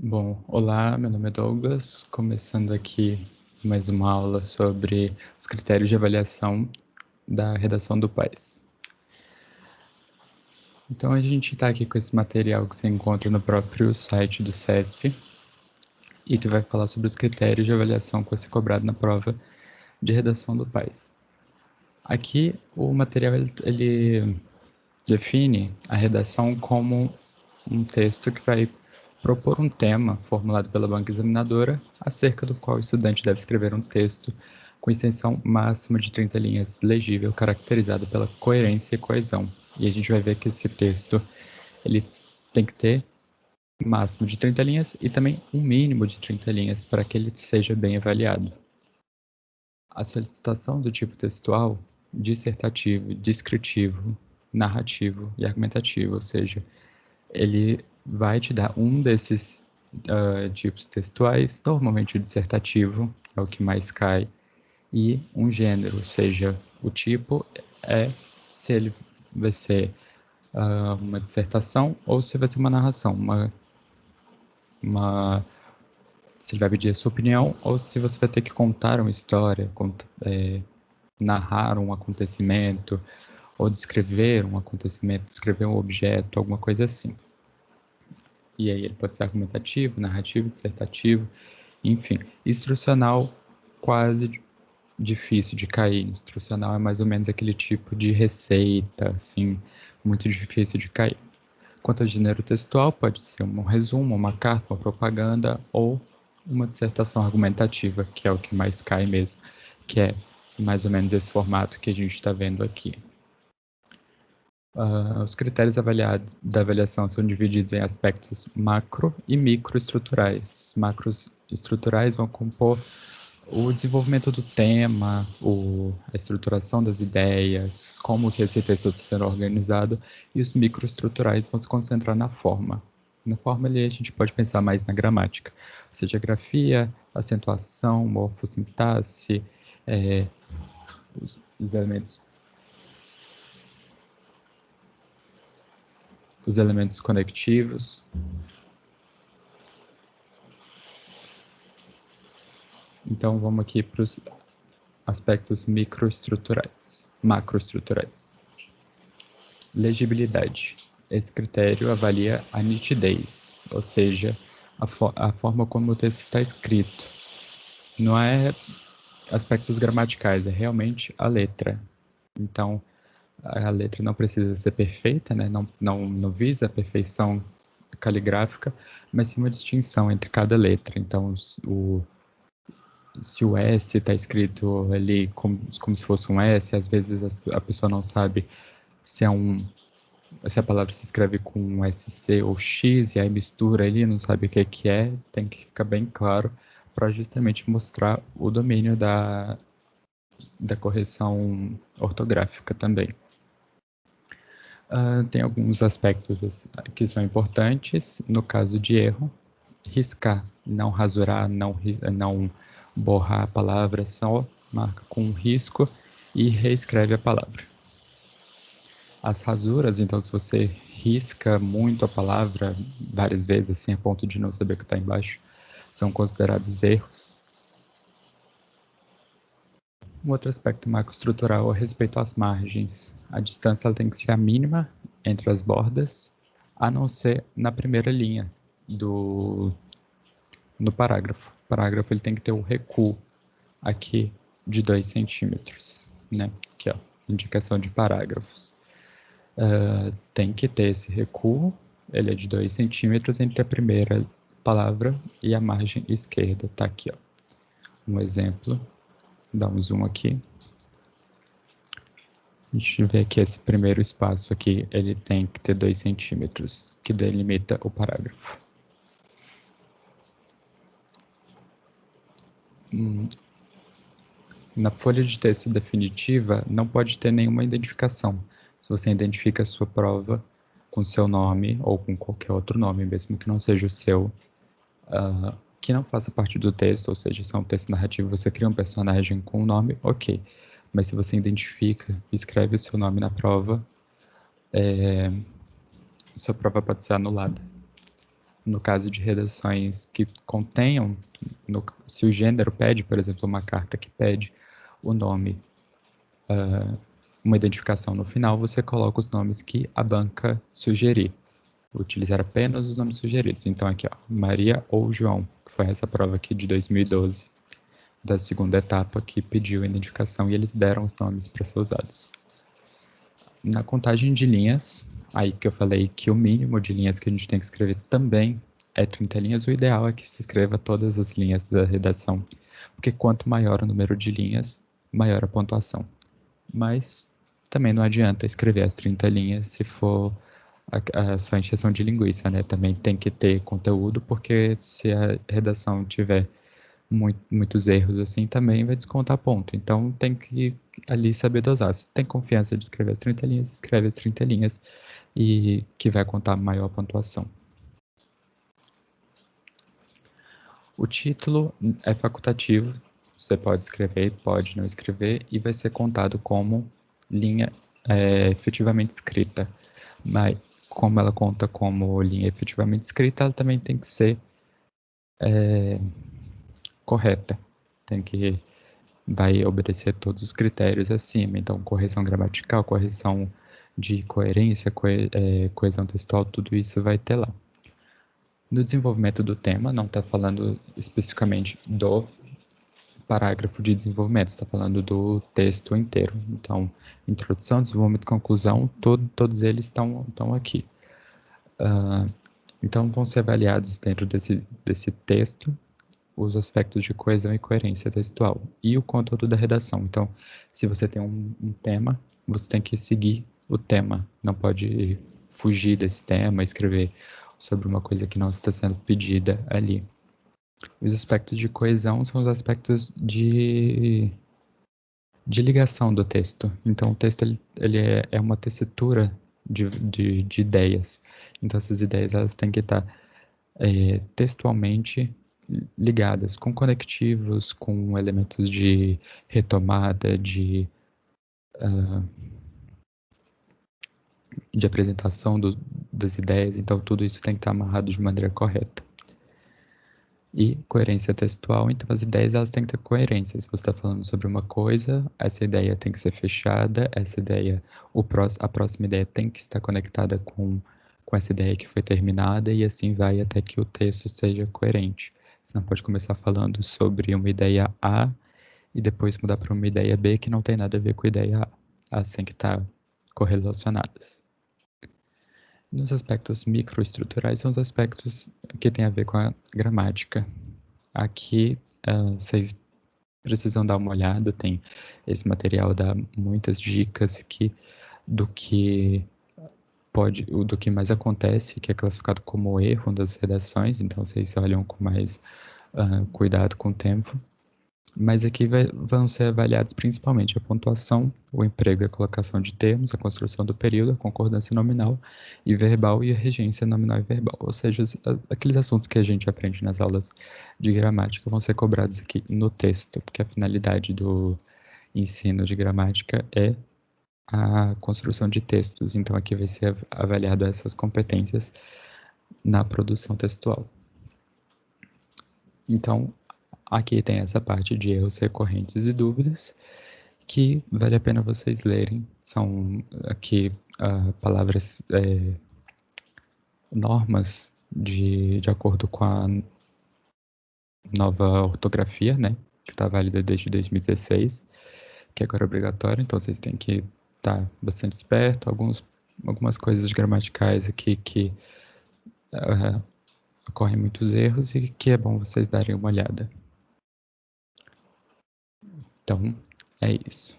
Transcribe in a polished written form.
Bom, olá, meu nome é Douglas, começando aqui mais uma aula sobre os critérios de avaliação da redação do PAS. Então, a gente está aqui com esse material que você encontra no próprio site do CESP e que vai falar sobre os critérios de avaliação que vai ser cobrado na prova de redação do PAS. Aqui, o material ele define a redação como um texto que vai propor um tema formulado pela banca examinadora, acerca do qual o estudante deve escrever um texto com extensão máxima de 30 linhas, legível, caracterizado pela coerência e coesão. E a gente vai ver que esse texto ele tem que ter um máximo de 30 linhas e também um mínimo de 30 linhas para que ele seja bem avaliado. A solicitação do tipo textual, dissertativo, descritivo, narrativo e argumentativo, ou seja, ele vai te dar um desses tipos textuais, normalmente o dissertativo é o que mais cai, e um gênero, ou seja, o tipo é se ele vai ser uma dissertação ou se vai ser uma narração, se ele vai pedir a sua opinião ou se você vai ter que contar uma história, narrar um acontecimento ou descrever um acontecimento, descrever um objeto, alguma coisa assim. E aí ele pode ser argumentativo, narrativo, dissertativo, enfim. Instrucional, quase difícil de cair. Instrucional é mais ou menos aquele tipo de receita, assim, muito difícil de cair. Quanto ao gênero textual, pode ser um resumo, uma carta, uma propaganda ou uma dissertação argumentativa, que é o que mais cai mesmo, que é mais ou menos esse formato que a gente está vendo aqui. Os critérios da avaliação são divididos em aspectos macro e microestruturais. Os macros estruturais vão compor o desenvolvimento do tema, a estruturação das ideias, como que esse texto está sendo organizado, e os microestruturais vão se concentrar na forma. Na forma ali a gente pode pensar mais na gramática, ou seja, grafia, acentuação, morfossintaxe, os elementos conectivos. Então, vamos aqui para os aspectos microestruturais, macroestruturais. Legibilidade. Esse critério avalia a nitidez, ou seja, a forma como o texto está escrito. Não é aspectos gramaticais, é realmente a letra. Então, a letra não precisa ser perfeita, né? Não visa a perfeição caligráfica, mas sim uma distinção entre cada letra. Então, se o S está escrito ali como se fosse um S, às vezes a pessoa não sabe se a palavra se escreve com um SC ou X, e aí mistura ali, não sabe o que é, tem que ficar bem claro para justamente mostrar o domínio da correção ortográfica também. Tem alguns aspectos que são importantes, no caso de erro, riscar, não rasurar, não borrar a palavra, só marca com um risco e reescreve a palavra. As rasuras, então, se você risca muito a palavra várias vezes, assim, a ponto de não saber o que está embaixo, são considerados erros. Um outro aspecto macroestrutural é respeito às margens. A distância ela tem que ser a mínima entre as bordas, a não ser na primeira linha no parágrafo. O parágrafo ele tem que ter um recuo aqui de 2 centímetros, né? Aqui, ó, indicação de parágrafos. Tem que ter esse recuo, ele é de 2 centímetros entre a primeira palavra e a margem esquerda, tá aqui, ó. Um exemplo, dá um zoom aqui. A gente vê que esse primeiro espaço aqui, ele tem que ter 2 centímetros, que delimita o parágrafo. Na folha de texto definitiva, não pode ter nenhuma identificação. Se você identifica a sua prova com seu nome ou com qualquer outro nome, mesmo que não seja o seu, que não faça parte do texto, ou seja, se é um texto narrativo, você cria um personagem com o nome, ok. Mas se você identifica, escreve o seu nome na prova, sua prova pode ser anulada. no caso de redações que contenham, se o gênero pede, por exemplo, uma carta que pede o nome, uma identificação no final, você coloca os nomes que a banca sugerir. Utilizar apenas os nomes sugeridos. Então aqui, ó, Maria ou João, que foi essa prova aqui de 2012, da segunda etapa, que pediu a identificação e eles deram os nomes para ser usados. Na contagem de linhas, aí que eu falei que o mínimo de linhas que a gente tem que escrever também é 30 linhas, o ideal é que se escreva todas as linhas da redação, porque quanto maior o número de linhas, maior a pontuação. Mas também não adianta escrever as 30 linhas se for só encheção de linguiça, né? Também tem que ter conteúdo, porque se a redação tiver muitos erros assim, também vai descontar ponto. Então tem que ali saber dosar. Se tem confiança de escrever as 30 linhas, escreve as 30 linhas e que vai contar maior pontuação. O título é facultativo, você pode escrever, pode não escrever, e vai ser contado como linha efetivamente escrita. Mas como ela conta como linha efetivamente escrita, ela também tem que ser correta. Vai obedecer todos os critérios acima. Então, correção gramatical, correção de coerência, coesão textual, tudo isso vai ter lá. No desenvolvimento do tema, não está falando especificamente do parágrafo de desenvolvimento, está falando do texto inteiro. Então, introdução, desenvolvimento, conclusão, todos eles estão aqui. Então, vão ser avaliados dentro desse texto os aspectos de coesão e coerência textual e o conteúdo da redação. Então, se você tem um tema, você tem que seguir o tema, não pode fugir desse tema, escrever sobre uma coisa que não está sendo pedida ali. Os aspectos de coesão são os aspectos de ligação do texto. Então, o texto ele é uma tessitura de ideias. Então, essas ideias elas têm que estar textualmente ligadas com conectivos, com elementos de retomada, de apresentação das ideias. Então, tudo isso tem que estar amarrado de maneira correta. E coerência textual, então as ideias elas têm que ter coerência. Se você está falando sobre uma coisa, essa ideia tem que ser fechada, essa ideia, a próxima ideia tem que estar conectada com essa ideia que foi terminada e assim vai até que o texto seja coerente. Você não pode começar falando sobre uma ideia A e depois mudar para uma ideia B que não tem nada a ver com a ideia A. Elas têm que estar correlacionadas. Nos aspectos microestruturais são os aspectos que têm a ver com a gramática. Aqui vocês precisam dar uma olhada, tem esse material dá muitas dicas do que mais acontece, que é classificado como erro das redações, então vocês olham com mais cuidado com o tempo. Mas aqui vão ser avaliados principalmente a pontuação, o emprego e a colocação de termos, a construção do período, a concordância nominal e verbal e a regência nominal e verbal. Ou seja, aqueles assuntos que a gente aprende nas aulas de gramática vão ser cobrados aqui no texto, porque a finalidade do ensino de gramática é a construção de textos. Então, aqui vai ser avaliado essas competências na produção textual. Então, aqui tem essa parte de erros recorrentes e dúvidas, que vale a pena vocês lerem. São aqui palavras, normas de acordo com a nova ortografia, né? Que está válida desde 2016, que agora é obrigatório, então vocês têm que estar bastante esperto. Algumas coisas gramaticais aqui que ocorrem muitos erros e que é bom vocês darem uma olhada. Então, é isso.